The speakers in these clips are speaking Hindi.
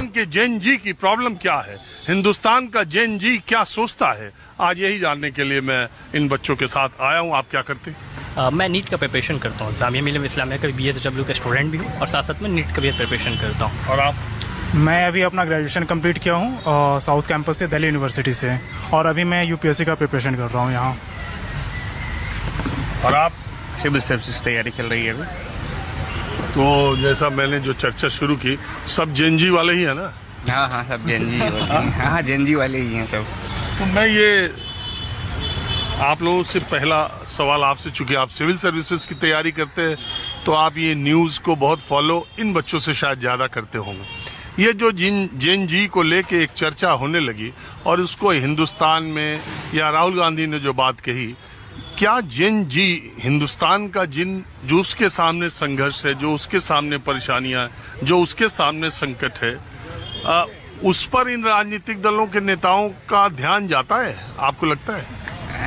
हिंदुस्तान के जेन जी की प्रॉब्लम क्या है, हिंदुस्तान का जेन जी क्या सोचता है, आज यही जानने के लिए मैं इन बच्चों के साथ आया हूँ। आप क्या करते हैं? मैं नीट का प्रिपरेशन करता हूँ। जामिया मिलिया इस्लामिया का BSW का स्टूडेंट भी हूँ और साथ साथ में नीट का भी प्रिपरेशन करता हूँ। और आप? मैं अभी अपना ग्रेजुएशन कंप्लीट किया हूँ साउथ कैंपस से, दिल्ली यूनिवर्सिटी से, और अभी मैं UPSC का प्रिपरेशन कर रहा हूँ यहाँ। और आप? सिविल सर्विसेज तैयारी चल रही है अभी। तो जैसा मैंने जो चर्चा शुरू की, सब जेनजी वाले ही है ना? हाँ हाँ, सब जेनजी वाले हैं। हाँ, जेनजी वाले ही हैं सब। तो मैं ये आप लोगों से पहला सवाल आपसे, चूंकि आप सिविल सर्विसेज की तैयारी करते हैं तो आप ये न्यूज़ को बहुत फॉलो इन बच्चों से शायद ज़्यादा करते होंगे। ये जो जेन जी को लेके एक चर्चा होने लगी और उसको हिंदुस्तान में, या राहुल गांधी ने जो बात कही, क्या जेन जी हिंदुस्तान का जो उसके सामने संघर्ष है, जो उसके सामने परेशानियां हैं, जो उसके सामने संकट है, उस पर इन राजनीतिक दलों के नेताओं का ध्यान जाता है, आपको लगता है?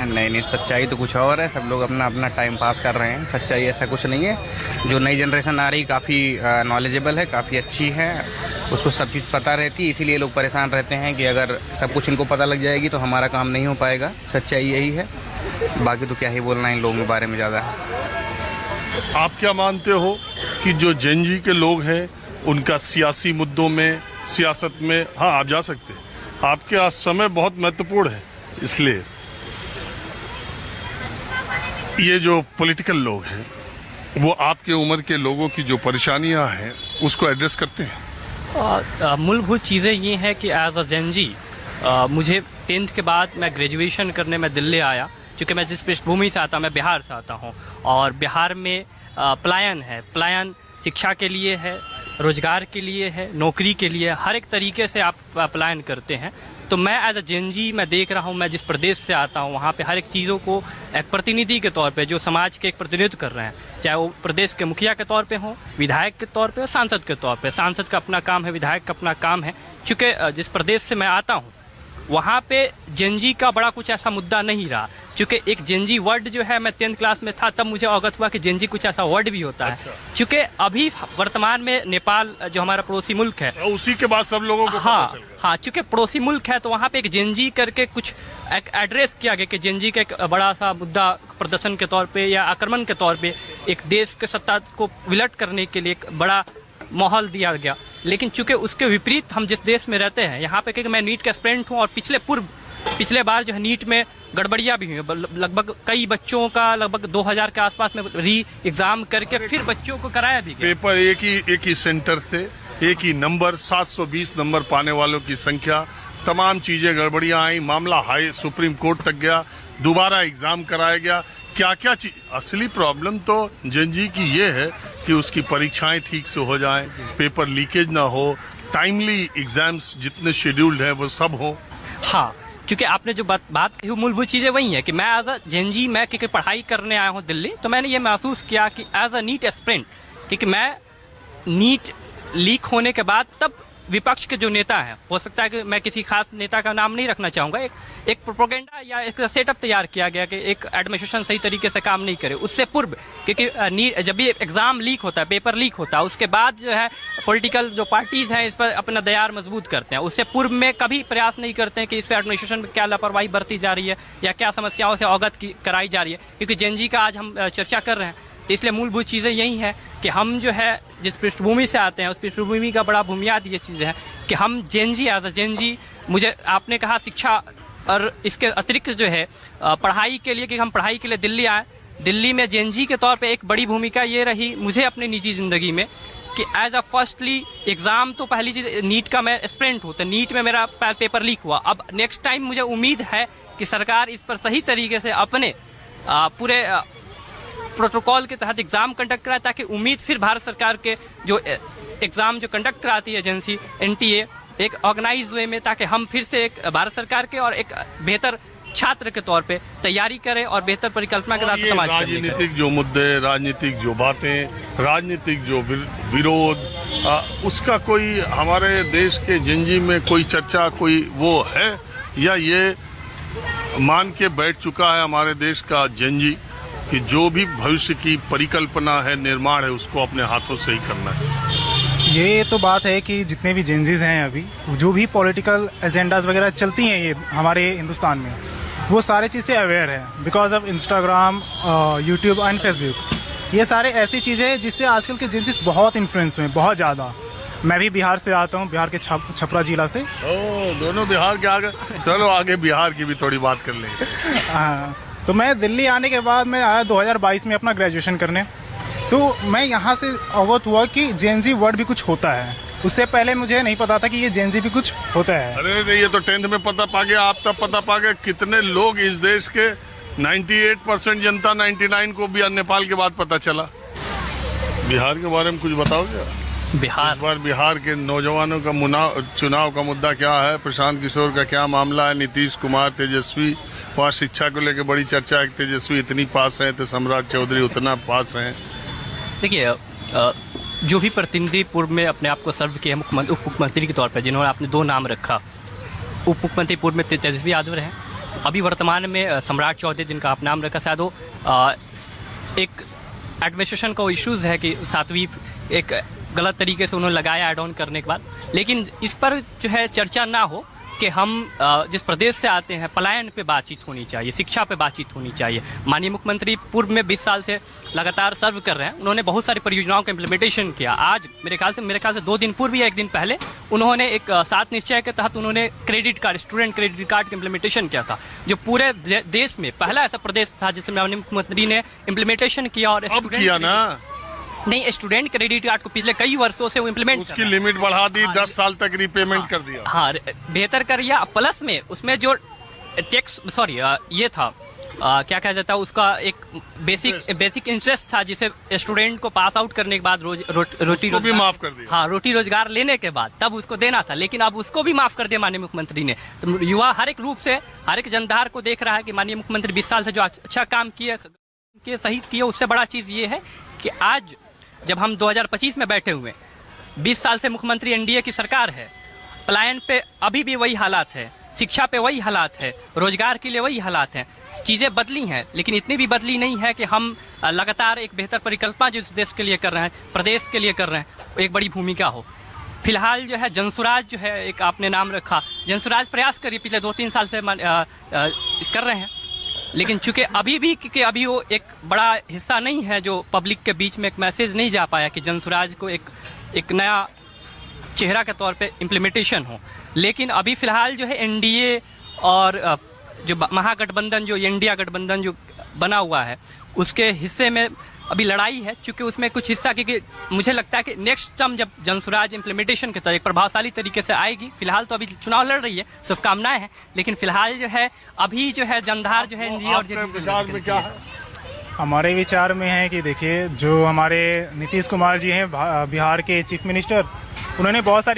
नहीं, सच्चाई तो कुछ और है। सब लोग अपना अपना टाइम पास कर रहे हैं। सच्चाई ऐसा कुछ नहीं है। जो नई जनरेशन आ रही काफ़ी नॉलेजेबल है, काफ़ी अच्छी है, उसको सब चीज़ पता रहती है। इसीलिए लोग परेशान रहते हैं कि अगर सब कुछ इनको पता लग जाएगी तो हमारा काम नहीं हो पाएगा। सच्चाई यही है, बाकी तो क्या ही बोलना है इन लोगों के बारे में ज़्यादा। आप क्या मानते हो कि जो जेन जी के लोग हैं उनका सियासी मुद्दों में, सियासत में, हाँ आप जा सकते हैं, आपके आज समय बहुत महत्वपूर्ण है, इसलिए ये जो पॉलिटिकल लोग हैं वो आपके उम्र के लोगों की जो परेशानियां हैं उसको एड्रेस करते हैं? मूलभूत चीज़ें ये हैं कि एज अ जेन जी मुझे 10th के बाद मैं ग्रेजुएशन करने में दिल्ली आया, क्योंकि मैं जिस पृष्ठभूमि से आता हूँ, मैं बिहार से आता हूँ, और बिहार में पलायन है। पलायन शिक्षा के लिए है, रोजगार के लिए है, नौकरी के लिए, हर एक तरीके से आप पलायन करते हैं। तो मैं एज अ जेन जी मैं देख रहा हूँ, मैं जिस प्रदेश से आता हूँ वहाँ पे हर एक चीज़ों को एक प्रतिनिधि के तौर पे, जो समाज के एक प्रतिनिधित्व कर रहे हैं, चाहे वो प्रदेश के मुखिया के तौर पे हो, विधायक के तौर पे, सांसद के तौर पे। सांसद का अपना काम है, विधायक का अपना काम है। चूँकि जिस प्रदेश से मैं आता हूँ वहाँ पे जेन जी का बड़ा कुछ ऐसा मुद्दा नहीं रहा, क्योंकि एक जेन जी वर्ड जो है, मैं 10th क्लास में था तब मुझे अवगत हुआ कि जेन जी कुछ ऐसा वर्ड भी होता है। क्योंकि अभी वर्तमान में नेपाल जो हमारा पड़ोसी मुल्क है, उसी के बाद सब लोगों को हाँ, चूंकि पड़ोसी मुल्क है तो वहाँ पे एक जेन जी करके कुछ एक एड्रेस किया गया कि जेन जी का एक बड़ा सा मुद्दा प्रदर्शन के तौर पे या आक्रमण के तौर पे एक देश के सत्ता को विलट करने के लिए एक बड़ा माहौल दिया गया। लेकिन चूंकि उसके विपरीत हम जिस देश में रहते हैं, यहाँ पे, क्योंकि मैं नीट का एस्पिरेंट हूँ और पिछले बार जो है नीट में गड़बड़ियाँ भी हुई, लगभग कई बच्चों का लगभग 2000 के आसपास में री एग्जाम करके फिर बच्चों को कराया भी गया। पेपर एक ही सेंटर से, एक ही नंबर, 720 नंबर पाने वालों की संख्या, तमाम चीजें गड़बड़ियां आई, मामला हाई सुप्रीम कोर्ट तक गया, दोबारा एग्जाम कराया गया। क्या क्या चीज, असली प्रॉब्लम तो जेन जी की ये है कि उसकी परीक्षाएं ठीक से हो जाएं, पेपर लीकेज ना हो, टाइमली एग्जाम्स जितने शेड्यूल्ड है वो सब हो। हाँ, क्योंकि आपने जो बात कही मूलभूत चीजें वही है कि मैं एज अ जेन जी, मैं क्योंकि पढ़ाई करने आया हूँ दिल्ली, तो मैंने ये महसूस किया कि एज अ नीट एस्पिरेंट, क्योंकि मैं नीट लीक होने के बाद तब विपक्ष के जो नेता हैं, हो सकता है कि मैं किसी खास नेता का नाम नहीं रखना चाहूंगा, एक प्रोपेगेंडा या एक सेटअप तैयार किया गया कि एक एडमिनिस्ट्रेशन सही तरीके से काम नहीं करे। उससे पूर्व, क्योंकि जब भी एग्जाम लीक होता है, पेपर लीक होता है, उसके बाद जो है पॉलिटिकल जो पार्टीज हैं इस पर अपना दयार मजबूत करते हैं। उससे पूर्व में कभी प्रयास नहीं करते हैं कि इस पर एडमिनिस्ट्रेशन में क्या लापरवाही बरती जा रही है या क्या समस्याओं से अवगत कराई जा रही है। क्योंकि जेन जी का आज हम चर्चा कर रहे हैं, तो इसलिए मूलभूत चीज़ें यही है कि हम जो है जिस पृष्ठभूमि से आते हैं उस पृष्ठभूमि का बड़ा बुनियाद ये चीज़ है कि हम जेन जी, एज अ जेन जी, मुझे आपने कहा शिक्षा और इसके अतिरिक्त जो है पढ़ाई के लिए, कि हम पढ़ाई के लिए दिल्ली आए, दिल्ली में जेन जी के तौर पे एक बड़ी भूमिका ये रही मुझे अपनी निजी ज़िंदगी में कि एज अ फर्स्टली एग्ज़ाम, तो पहली चीज़ नीट का मैं एस्पिरेंट हूँ, तो नीट में मेरा पेपर लीक हुआ। अब नेक्स्ट टाइम मुझे उम्मीद है कि सरकार इस पर सही तरीके से अपने पूरे प्रोटोकॉल के तहत एग्जाम कंडक्ट कराए, ताकि उम्मीद फिर भारत सरकार के जो एग्जाम जो कंडक्ट कराती है एजेंसी NTA एक ऑर्गेनाइज वे में, ताकि हम फिर से एक भारत सरकार के और एक बेहतर छात्र के तौर पे तैयारी करें और बेहतर परिकल्पना के साथ समाज राजनीतिक जो मुद्दे, राजनीतिक जो बातें, राजनीतिक जो विरोध, उसका कोई हमारे देश के जेन जी में कोई चर्चा, कोई वो है, या ये मान के बैठ चुका है हमारे देश का जेन जी कि जो भी भविष्य की परिकल्पना है, निर्माण है, उसको अपने हाथों से ही करना है? ये तो बात है कि जितने भी जेंजीज हैं अभी, जो भी पॉलिटिकल एजेंडाज वगैरह चलती हैं ये हमारे हिंदुस्तान में, वो सारे चीज़ से अवेयर है because of Instagram, YouTube and Facebook. ये सारे ऐसी चीज़ें हैं जिससे आजकल के जेंजीज बहुत इन्फ्लुएंस हुए हैं, बहुत ज़्यादा। मैं भी बिहार से आता हूँ, बिहार के छपरा जिला से। दोनों बिहार के आगे, चलो आगे बिहार की भी थोड़ी बात कर लेंगे। हाँ, तो मैं दिल्ली आने के बाद मैं आया 2022 में अपना ग्रेजुएशन करने। तो मैं यहाँ से अवगत हुआ कि जेनजी वर्ड भी कुछ होता है। उससे पहले मुझे नहीं पता था कि ये जेनजी भी कुछ होता है। अरे ये तो 10th में पता पा गया, आप तब पता पा गए। कितने लोग इस देश के 98% जनता, 99 को भी नेपाल के बाद पता चला। बिहार के बारे में कुछ बताओगे? बिहार, इस बार बिहार के नौजवानों का चुनाव का मुद्दा क्या है? प्रशांत किशोर का क्या मामला है? नीतीश कुमार, तेजस्वी, वहाँ शिक्षा को लेकर बड़ी चर्चा है। तेजस्वी इतनी पास है तो सम्राट चौधरी उतना पास है। देखिए, जो भी प्रतिनिधि पूर्व में अपने आप को सर्व किए उप मुख्यमंत्री के तौर पर, जिन्होंने आपने दो नाम रखा, उप मुख्यमंत्री पूर्व में तेजस्वी यादव रहे, अभी वर्तमान में सम्राट चौधरी जिनका आप नाम रखा, शायद वो एक एडमिनिस्ट्रेशन का इश्यूज है कि 7वीं एक गलत तरीके से उन्होंने लगाया ऐड ऑन करने के बाद। लेकिन इस पर जो है चर्चा ना हो कि हम जिस प्रदेश से आते हैं, पलायन पे बातचीत होनी चाहिए, शिक्षा पे बातचीत होनी चाहिए। माननीय मुख्यमंत्री पूर्व में 20 साल से लगातार सर्व कर रहे हैं, उन्होंने बहुत सारी परियोजनाओं का इम्प्लीमेंटेशन किया। आज मेरे ख्याल से 2 दिन पूर्व या 1 दिन पहले उन्होंने एक 7 निश्चय के तहत उन्होंने credit card, student credit card का इम्प्लीमेंटेशन किया था, जो पूरे देश में पहला ऐसा प्रदेश था जिसमें माननीय मुख्यमंत्री ने इम्प्लीमेंटेशन किया। और अब किया ना? नहीं, स्टूडेंट क्रेडिट कार्ड को पिछले कई वर्षों से वो इम्प्लीमेंट, उसकी लिमिट बढ़ा दी, 10 साल तक रीपेमेंट कर दिया। हाँ, बेहतर कर दिया। प्लस में उसमें जो टैक्स, सॉरी, ये था क्या कहा जाता है उसका, एक बेसिक इंटरेस्ट था जिसे स्टूडेंट को पास आउट करने के बाद रोटी भी माफ कर दिया। हाँ, रोटी रोजगार लेने के बाद तब उसको देना था, लेकिन अब उसको भी माफ कर दिया माननीय मुख्यमंत्री ने। तो युवा हर एक रूप से, हर एक जनधार को देख रहा है कि माननीय मुख्यमंत्री 20 साल से जो अच्छा काम किए, सही किए। उससे बड़ा चीज ये है कि आज जब हम 2025 में बैठे हुए, 20 साल से मुख्यमंत्री एनडीए की सरकार है, पलायन पे अभी भी वही हालात है, शिक्षा पे वही हालात है, रोजगार के लिए वही हालात हैं। चीजें बदली हैं, लेकिन इतनी भी बदली नहीं है कि हम लगातार एक बेहतर परिकल्पना जो इस देश के लिए कर रहे हैं, प्रदेश के लिए कर रहे हैं, एक बड़ी भूमिका हो। फिलहाल जो है जनसुराज, जो है एक आपने नाम रखा, जनसुराज प्रयास करिए, पिछले 2-3 साल से कर रहे हैं, लेकिन चूंकि अभी वो एक बड़ा हिस्सा नहीं है, जो पब्लिक के बीच में एक मैसेज नहीं जा पाया कि जनसुराज को एक नया चेहरा के तौर पे इम्प्लीमेंटेशन हो। लेकिन अभी फिलहाल जो है एनडीए और जो महागठबंधन, जो इंडिया गठबंधन जो बना हुआ है, उसके हिस्से में अभी लड़ाई है, क्योंकि उसमें कुछ हिस्सा, क्योंकि मुझे लगता है कि नेक्स्ट टर्म जब जनसुराज इम्प्लीमेंटेशन के तौर एक प्रभावशाली तरीके से आएगी, फिलहाल तो अभी चुनाव लड़ रही है, शुभकामनाएं हैं, लेकिन फिलहाल जो है अभी जो है जनधार जो है एनडीए और विचार में क्या है? हमारे विचार में है कि देखिए, जो हमारे नीतीश कुमार जी हैं बिहार के चीफ मिनिस्टर, उन्होंने बहुत सारी